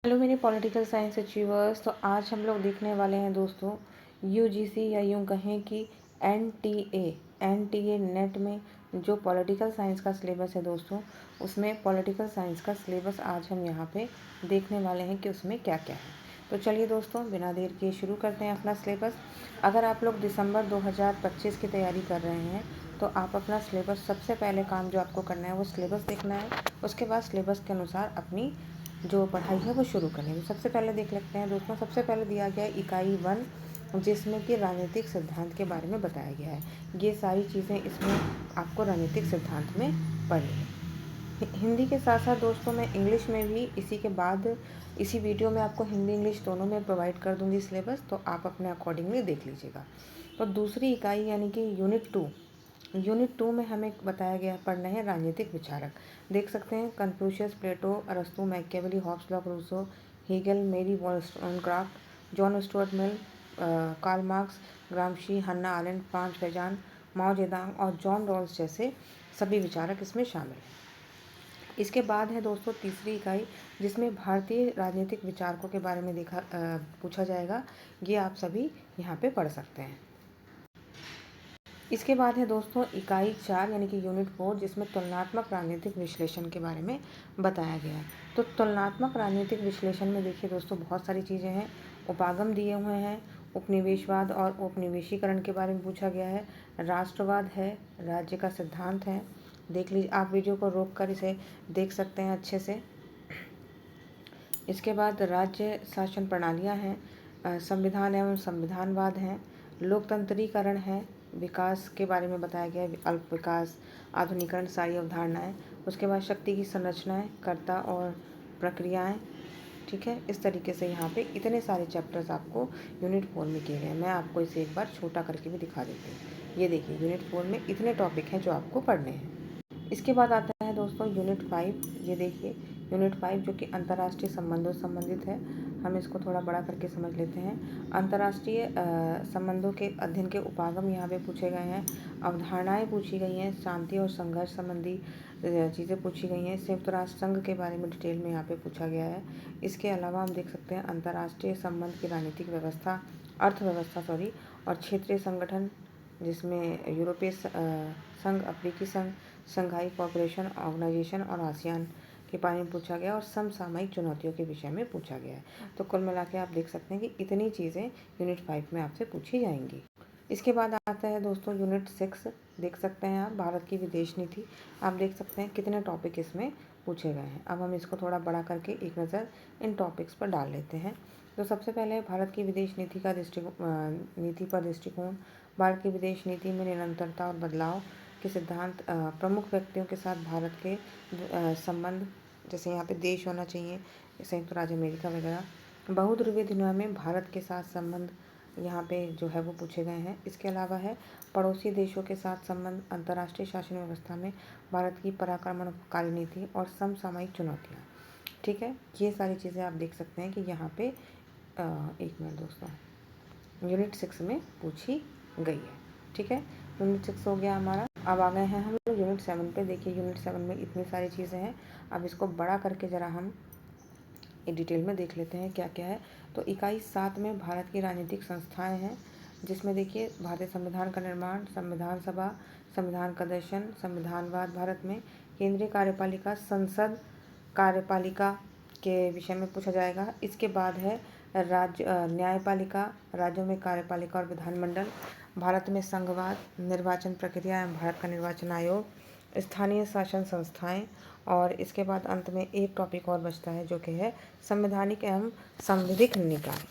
Hello मेरे political science achievers. तो आज हम लोग देखने वाले हैं दोस्तों यूजीसी या यूँ कहें कि एनटीए नेट में जो पॉलिटिकल साइंस का सिलेबस है दोस्तों, उसमें पॉलिटिकल साइंस का सिलेबस आज हम यहाँ पे देखने वाले हैं कि उसमें क्या क्या है। तो चलिए दोस्तों बिना देर के शुरू करते हैं अपना सिलेबस। अगर आप लोग दिसंबर 2025 की तैयारी कर रहे हैं तो आप अपना सिलेबस, सबसे पहले काम जो आपको करना है वो सिलेबस देखना है। उसके बाद सिलेबस के अनुसार अपनी जो पढ़ाई है वो शुरू करें। तो सबसे पहले देख लेते हैं दोस्तों, सबसे पहले दिया गया है इकाई 1, जिसमें कि राजनीतिक सिद्धांत के बारे में बताया गया है। ये सारी चीज़ें इसमें आपको राजनीतिक सिद्धांत में पढ़नी है। हिंदी के साथ साथ दोस्तों मैं इंग्लिश में भी इसी के बाद इसी वीडियो में आपको हिंदी इंग्लिश दोनों में प्रोवाइड कर दूंगी सिलेबस, तो आप अपने अकॉर्डिंगली देख लीजिएगा। तो दूसरी इकाई यानी कि यूनिट 2 में हमें बताया गया पढ़ना है राजनीतिक विचारक। देख सकते हैं कन्फ्यूशियस, प्लेटो, अरस्तु, Machiavelli, Hobbes, Locke, Rousseau, Hegel, Mary Wollstonecraft, John Stuart Mill, Karl Marx, Gramsci, Hannah Arendt, Franz Fanon, Mao Zedong और जॉन रॉल्स जैसे सभी विचारक इसमें शामिल हैं। इसके बाद है दोस्तों तीसरी इकाई, जिसमें भारतीय राजनीतिक विचारकों के बारे में पूछा जाएगा। ये आप सभी यहाँ पे पढ़ सकते हैं। इसके बाद है दोस्तों इकाई 4 यानी कि यूनिट 4, जिसमें तुलनात्मक राजनीतिक विश्लेषण के बारे में बताया गया है। तो तुलनात्मक राजनीतिक विश्लेषण में देखिए दोस्तों बहुत सारी चीज़ें हैं। उपागम दिए हुए हैं, उपनिवेशवाद और उपनिवेशीकरण के बारे में पूछा गया है, राष्ट्रवाद है, राज्य का सिद्धांत है। देख लीजिए, आप वीडियो को रोक कर इसे देख सकते हैं अच्छे से। इसके बाद राज्य शासन प्रणालियाँ हैं, संविधान एवं संविधानवाद हैं, लोकतंत्रीकरण है, विकास के बारे में बताया गया है, अल्प विकास, आधुनिकरण, सारी अवधारणाएं। उसके बाद शक्ति की संरचनाएं, कर्ता और प्रक्रियाएं। ठीक है, इस तरीके से यहाँ पे इतने सारे चैप्टर्स आपको यूनिट 4 में किए गए हैं। मैं आपको इसे एक बार छोटा करके भी दिखा देती हूँ। ये देखिए यूनिट 4 में इतने टॉपिक हैं जो आपको पढ़ने हैं। इसके बाद आता है दोस्तों यूनिट 5। ये देखिए यूनिट 5 जो कि अंतर्राष्ट्रीय संबंधों से संबंधित है। हम इसको थोड़ा बड़ा करके समझ लेते हैं। अंतर्राष्ट्रीय संबंधों के अध्ययन के उपागम यहाँ पे पूछे गए हैं, अवधारणाएं पूछी गई हैं, शांति और संघर्ष संबंधी चीज़ें पूछी गई हैं, संयुक्त राष्ट्र संघ के बारे में डिटेल में यहाँ पे पूछा गया है। इसके अलावा हम देख सकते हैं अंतर्राष्ट्रीय संबंध की राजनीतिक व्यवस्था, अर्थव्यवस्था और क्षेत्रीय संगठन, जिसमें यूरोपीय संघ, अफ्रीकी संघ, शंघाई कोऑपरेशन ऑर्गेनाइजेशन और आसियान के बारे में पूछा गया और समसामयिक चुनौतियों के विषय में पूछा गया है। तो कुल मिला के आप देख सकते हैं कि इतनी चीज़ें यूनिट 5 में आपसे पूछी जाएंगी। इसके बाद आता है दोस्तों यूनिट 6। देख सकते हैं आप भारत की विदेश नीति। आप देख सकते हैं कितने टॉपिक इसमें पूछे गए हैं। अब हम इसको थोड़ा बड़ा करके एक नज़र इन टॉपिक्स पर डाल लेते हैं। तो सबसे पहले भारत की विदेश नीति का दृष्टिकोण, भारत की विदेश नीति में निरंतरता और बदलाव के सिद्धांत, प्रमुख व्यक्तियों के साथ भारत के संबंध, जैसे यहाँ पे देश होना चाहिए संयुक्त राज्य अमेरिका वगैरह, बहुध्रुवीय दुनिया में भारत के साथ संबंध यहाँ पे जो है वो पूछे गए हैं। इसके अलावा है पड़ोसी देशों के साथ संबंध, अंतर्राष्ट्रीय शासन व्यवस्था में भारत की पराक्रमणकारी नीति और समसामयिक चुनौतियाँ। ठीक है, ये सारी चीज़ें आप देख सकते हैं कि यहाँ पे एक मिनट दोस्तों यूनिट 6 में पूछी गई है। ठीक है, यूनिट 6 हो गया हमारा। अब आ गए हैं हम लोग यूनिट 7 पे। देखिए यूनिट 7 में इतनी सारी चीज़ें हैं। अब इसको बड़ा करके ज़रा हम डिटेल में देख लेते हैं क्या क्या है। तो इकाई 7 में भारत की राजनीतिक संस्थाएं हैं, जिसमें देखिए भारतीय संविधान का निर्माण, संविधान सभा, संविधान का दर्शन, संविधानवाद भारत में, केंद्रीय कार्यपालिका, संसद कार्यपालिका के विषय में पूछा जाएगा। इसके बाद है राज्य न्यायपालिका, राज्यों में कार्यपालिका और विधानमंडल, भारत में संघवाद, निर्वाचन प्रक्रिया एवं भारत का निर्वाचन आयोग, स्थानीय शासन संस्थाएं, और इसके बाद अंत में एक टॉपिक और बचता है जो कि है संवैधानिक एवं संविधिक निकाय।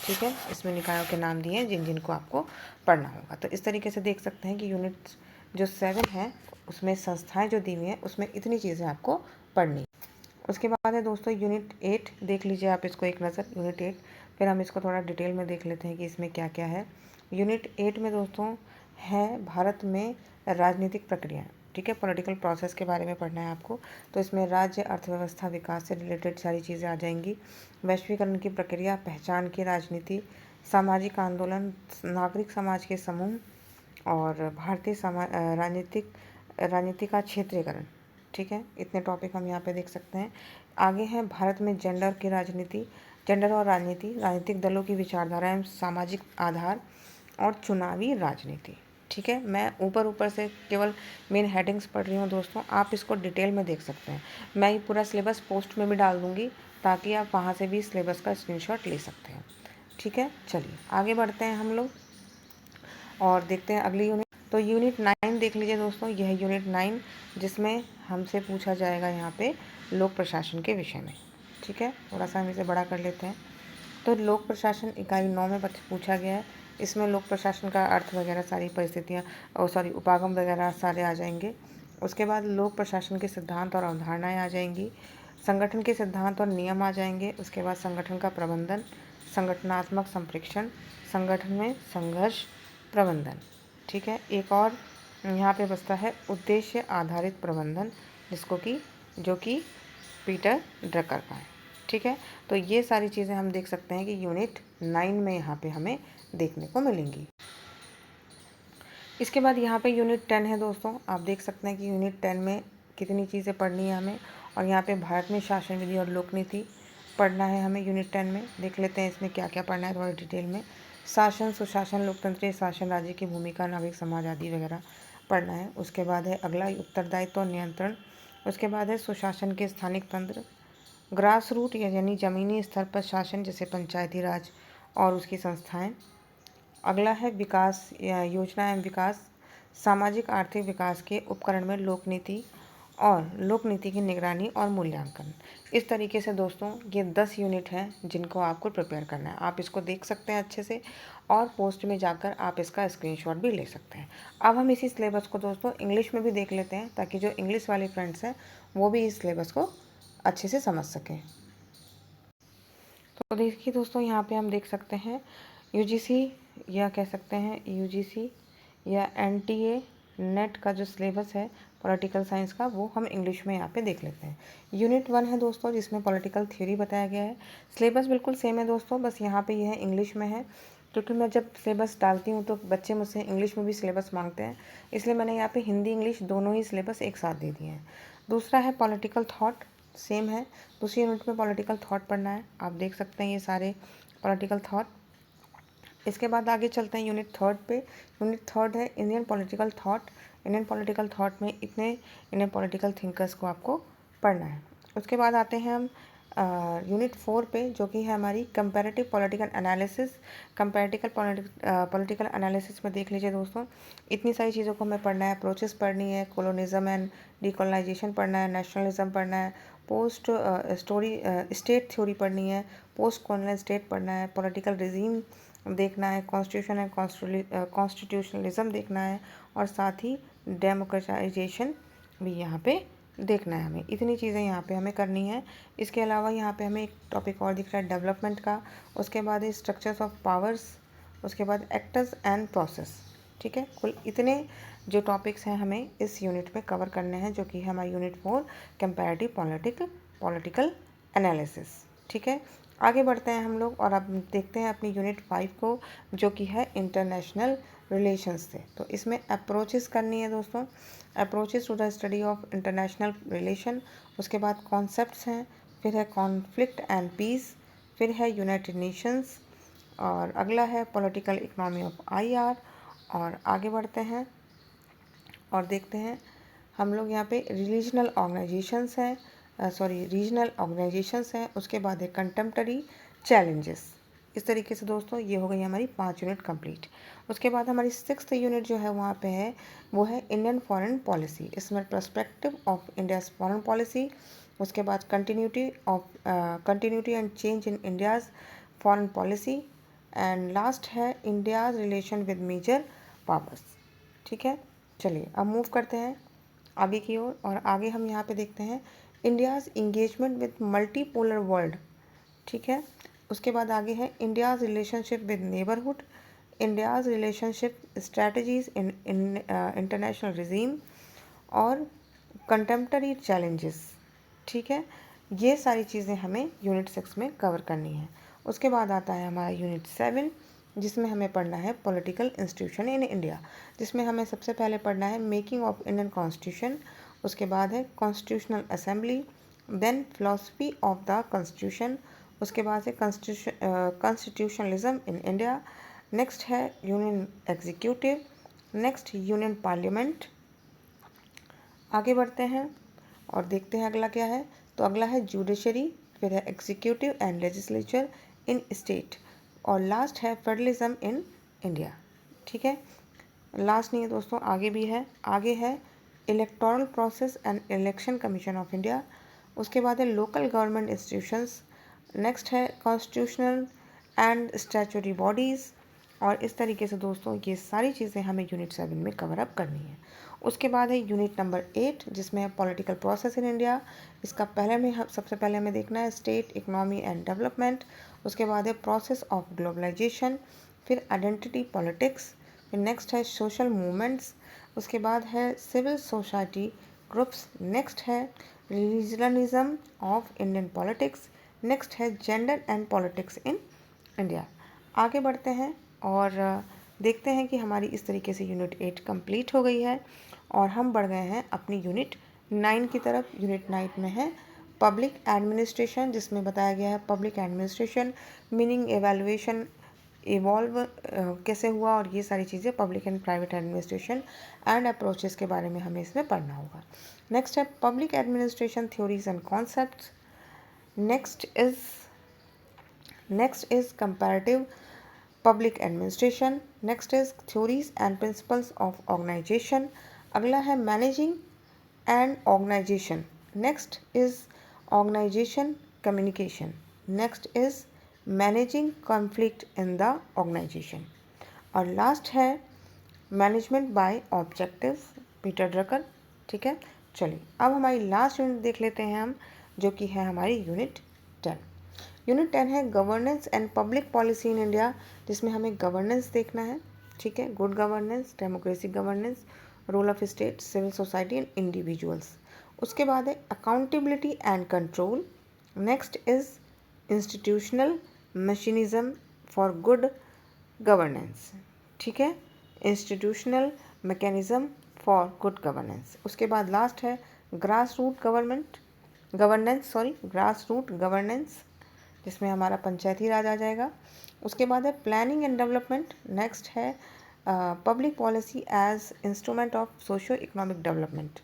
ठीक है, इसमें निकायों के नाम दिए हैं जिन जिनको आपको पढ़ना होगा। तो इस तरीके से देख सकते हैं कि यूनिट जो 7 है उसमें संस्थाएं जो दी हुई हैं उसमें इतनी चीज़ें आपको पढ़नी। उसके बाद है दोस्तों यूनिट 8। देख लीजिए आप इसको एक नज़र, यूनिट 8। फिर हम इसको थोड़ा डिटेल में देख लेते हैं कि इसमें क्या क्या है। यूनिट 8 में दोस्तों है भारत में राजनीतिक प्रक्रिया। ठीक है, पॉलिटिकल प्रोसेस के बारे में पढ़ना है आपको। तो इसमें राज्य, अर्थव्यवस्था, विकास से रिलेटेड सारी चीज़ें आ जाएंगी। वैश्वीकरण की प्रक्रिया, पहचान की राजनीति, सामाजिक आंदोलन, नागरिक समाज के समूह और भारतीय राजनीति का क्षेत्रीयकरण। ठीक है, इतने टॉपिक हम यहाँ पे देख सकते हैं। आगे है भारत में जेंडर और राजनीति, राजनीतिक दलों की विचारधारा एवं सामाजिक आधार और चुनावी राजनीति। ठीक है, मैं ऊपर से केवल मेन हेडिंग्स पढ़ रही हूँ दोस्तों, आप इसको डिटेल में देख सकते हैं। मैं ये पूरा सिलेबस पोस्ट में भी डाल दूँगी ताकि आप वहाँ से भी सिलेबस का स्क्रीनशॉट ले सकते हैं। ठीक है, चलिए आगे बढ़ते हैं हम लोग और देखते हैं अगली यूनिट। तो यूनिट 9 देख लीजिए दोस्तों, यह है यूनिट 9 जिसमें हमसे पूछा जाएगा यहाँ पे लोक प्रशासन के विषय में। ठीक है, थोड़ा सा हम इसे बड़ा कर लेते हैं। तो लोक प्रशासन इकाई 9 में पूछा गया है। इसमें लोक प्रशासन का अर्थ वगैरह सारी परिस्थितियाँ उपागम वगैरह सारे आ जाएंगे। उसके बाद लोक प्रशासन के सिद्धांत और अवधारणाएँ आ जाएंगी, संगठन के सिद्धांत और नियम आ जाएंगे। उसके बाद संगठन का प्रबंधन, संगठनात्मक संप्रेषण, संगठन में संघर्ष प्रबंधन। ठीक है, एक और यहाँ पे बचता है उद्देश्य आधारित प्रबंधन, जो कि पीटर ड्रकर का है। ठीक है, तो ये सारी चीज़ें हम देख सकते हैं कि यूनिट 9 में यहाँ पे हमें देखने को मिलेंगी। इसके बाद यहाँ पे यूनिट 10 है दोस्तों, आप देख सकते हैं कि यूनिट 10 में कितनी चीज़ें पढ़नी है हमें। और यहाँ पे भारत में शासन विधि और लोक नीति पढ़ना है हमें यूनिट 10 में। देख लेते हैं इसमें क्या क्या पढ़ना है थोड़ा डिटेल में। शासन, सुशासन, लोकतंत्रीय शासन, राज्य की भूमिका, नागरिक समाज आदि वगैरह पढ़ना है। उसके बाद है अगला उत्तरदायित्व और नियंत्रण। उसके बाद है सुशासन के स्थानिक तंत्र, ग्रास रूट यानी ज़मीनी स्तर पर शासन जैसे पंचायती राज और उसकी संस्थाएं। अगला है विकास या योजना एवं विकास, सामाजिक आर्थिक विकास के उपकरण में लोक नीति और लोक नीति की निगरानी और मूल्यांकन। इस तरीके से दोस्तों ये 10 यूनिट हैं जिनको आपको प्रिपेयर करना है। आप इसको देख सकते हैं अच्छे से और पोस्ट में जाकर आप इसका स्क्रीनशॉट भी ले सकते हैं। अब हम इसी सिलेबस को दोस्तों इंग्लिश में भी देख लेते हैं ताकि जो इंग्लिश वाले फ्रेंड्स हैं वो भी इस सिलेबस को अच्छे से समझ सकें। तो देखिए दोस्तों, यहाँ पे हम देख सकते हैं यूजीसी या कह सकते हैं यूजीसी या एनटीए नेट का जो सिलेबस है पॉलिटिकल साइंस का, वो हम इंग्लिश में यहाँ पे देख लेते हैं। यूनिट 1 है दोस्तों जिसमें पॉलिटिकल थ्योरी बताया गया है। सिलेबस बिल्कुल सेम है दोस्तों, बस यहाँ पे यह इंग्लिश में है क्योंकि मैं जब सिलेबस डालती हूँ तो बच्चे मुझसे इंग्लिश में भी सिलेबस मांगते हैं, इसलिए मैंने यहाँ पे हिंदी इंग्लिश दोनों ही सिलेबस एक साथ दे दिए हैं। दूसरा है पॉलिटिकल थॉट, सेम है। दूसरी यूनिट में पॉलिटिकल थॉट पढ़ना है, आप देख सकते हैं ये सारे पॉलिटिकल थॉट। इसके बाद आगे चलते हैं यूनिट 3 पे। यूनिट 3 है Indian political thought. Indian political thought में इतने इंडियन पॉलिटिकल थिंकर्स को आपको पढ़ना है। उसके बाद आते हैं हम यूनिट 4 पे जो कि है हमारी comparative political analysis. Political analysis में देख लीजिए दोस्तों, इतनी सारी चीज़ों को हमें पढ़ना है। अप्रोचेस पढ़नी है, कोलोनिज्म एंड डीकोलोनाइजेशन पढ़ना है, नेशनलिज्म पढ़ना है, स्टेट थ्योरी पढ़नी है, पोस्ट कॉलोनियल स्टेट पढ़ना है, पॉलिटिकल रिजीम देखना है, कॉन्स्टिट्यूशन एंड कॉन्स्टिट्यूशनलिज्म देखना है और साथ ही डेमोक्रेटाइजेशन भी यहाँ पे देखना है हमें। इतनी चीज़ें यहाँ पे हमें करनी है। इसके अलावा यहाँ पे हमें एक टॉपिक और दिख रहा है डेवलपमेंट का। उसके बाद है स्ट्रक्चर्स ऑफ पावर्स, उसके बाद एक्टर्स एंड प्रोसेस। ठीक है, कुल इतने जो टॉपिक्स हैं हमें इस यूनिट में कवर करने हैं, जो कि है हमारा यूनिट 4 कंपैरेटिव पॉलिटिकल एनालिसिस। ठीक है, आगे बढ़ते हैं हम लोग और अब देखते हैं अपनी यूनिट 5 को जो कि है इंटरनेशनल रिलेशंस से। तो इसमें अप्रोचेस करनी है दोस्तों, approaches to the study of international relation. उसके बाद कॉन्सेप्ट्स हैं, फिर है कॉन्फ्लिक्ट एंड पीस, फिर है यूनाइटेड नेशंस और अगला है पॉलिटिकल इकोनॉमी ऑफ आईआर। और आगे बढ़ते हैं और देखते हैं हम लोग यहाँ पे रीजनल ऑर्गेनाइजेशंस हैं। उसके बाद है कंटेम्प्टरी चैलेंजेस। इस तरीके से दोस्तों ये हो गई हमारी 5 यूनिट कंप्लीट। उसके बाद हमारी 6th यूनिट जो है वहाँ पे है वो है इंडियन फॉरेन पॉलिसी। इसमें perspective of India's foreign policy, उसके बाद continuity and change in India's foreign policy and last है India's relation with major powers. ठीक है, चलिए अब मूव करते हैं आगे की ओर और आगे हम यहाँ पे देखते हैं India's engagement with multipolar world. ठीक है, उसके बाद आगे है India's relationship with neighbourhood, India's relationship strategies in international regime और कंटेम्प्टरी चैलेंजेस। ठीक है, ये सारी चीज़ें हमें यूनिट 6 में कवर करनी है। उसके बाद आता है हमारा यूनिट 7 जिसमें हमें पढ़ना है पॉलिटिकल इंस्टीट्यूशन इन इंडिया, जिसमें हमें सबसे पहले पढ़ना है मेकिंग ऑफ इंडियन कॉन्स्टिट्यूशन। उसके बाद है constitutional assembly, then philosophy of the constitution, उसके बाद से कॉन्स्टिट्यूशनलिज्म इन इंडिया, नेक्स्ट है union executive, next union parliament. आगे बढ़ते हैं और देखते हैं अगला क्या है। तो अगला है जुडिशरी, फिर है executive and legislature in state, और लास्ट है फेडरलिज्म इन इंडिया। ठीक है, लास्ट नहीं है दोस्तों, आगे भी है। आगे है electoral process and election commission of India, उसके बाद है लोकल गवर्नमेंट इंस्टीट्यूशंस, नेक्स्ट है कॉन्स्टिट्यूशनल एंड स्टैट्यूटरी बॉडीज़। और इस तरीके से दोस्तों ये सारी चीज़ें हमें यूनिट 7 में कवर अप करनी है। उसके बाद है यूनिट नंबर 8 जिसमें है पॉलिटिकल प्रोसेस इन इंडिया। इसका सबसे पहले हमें देखना है स्टेट इकोनॉमी एंड डेवलपमेंट, उसके बाद है प्रोसेस ऑफ ग्लोबलाइजेशन, फिर आइडेंटिटी पॉलिटिक्स, फिर नेक्स्ट है सोशल मूवमेंट्स, उसके बाद है सिविल सोसाइटी ग्रुप्स, नेक्स्ट है रिलीजनलिज्म ऑफ इंडियन पॉलिटिक्स, नेक्स्ट है gender and politics in India. आगे बढ़ते हैं और देखते हैं कि हमारी इस तरीके से यूनिट 8 कंप्लीट हो गई है और हम बढ़ गए हैं अपनी यूनिट 9 की तरफ। यूनिट 9 में है पब्लिक एडमिनिस्ट्रेशन, जिसमें बताया गया है public administration meaning, evaluation, evolve कैसे हुआ, और ये सारी चीज़ें public and private administration and approaches के बारे में हमें इसमें पढ़ना होगा। नेक्स्ट है public administration theories and concepts, next is comparative public administration, next is theories and principles of organisation, अगला है managing and organisation, next is organisation communication, next is managing conflict in the organisation, और last है management by objective, Peter Drucker. ठीक है, चलिए अब हमारी last unit देख लेते हैं हम, जो कि है हमारी यूनिट 10। यूनिट 10 है governance and public policy in India, जिसमें हमें गवर्नेंस देखना है। ठीक है, good governance, democracy governance, role of state, civil society and individuals. उसके बाद है accountability and control, next is institutional mechanism for good governance. ठीक है, institutional mechanism for good governance. उसके बाद लास्ट है ग्रास रूट गवर्नेंस, जिसमें हमारा पंचायती राज आ जाएगा। उसके बाद है प्लानिंग एंड डेवलपमेंट, नेक्स्ट है public policy as instrument of socio economic development,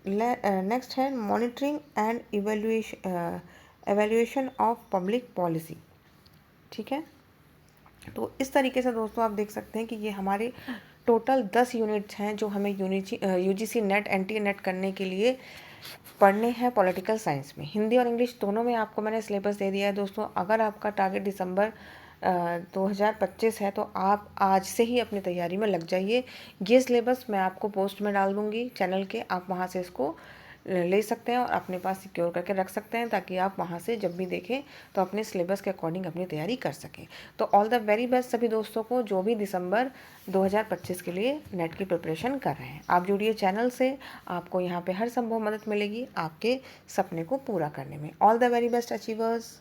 next है monitoring and evaluation of public policy. ठीक है, तो इस तरीके से दोस्तों आप देख सकते हैं कि ये हमारे टोटल 10 यूनिट्स हैं जो हमें यूजीसी नेट एनटीए नेट करने के लिए पढ़ने हैं पॉलिटिकल साइंस में। हिंदी और इंग्लिश दोनों में आपको मैंने सिलेबस दे दिया है दोस्तों। अगर आपका टारगेट दिसंबर 2025 है तो आप आज से ही अपनी तैयारी में लग जाइए। ये सिलेबस मैं आपको पोस्ट में डाल दूँगी चैनल के, आप वहाँ से इसको ले सकते हैं और अपने पास सिक्योर करके रख सकते हैं, ताकि आप वहाँ से जब भी देखें तो अपने सिलेबस के अकॉर्डिंग अपनी तैयारी कर सकें। तो ऑल द वेरी बेस्ट सभी दोस्तों को जो भी दिसंबर 2025 के लिए नेट की प्रिपरेशन कर रहे हैं। आप जुड़िए चैनल से, आपको यहाँ पे हर संभव मदद मिलेगी आपके सपने को पूरा करने में। All the very best achievers.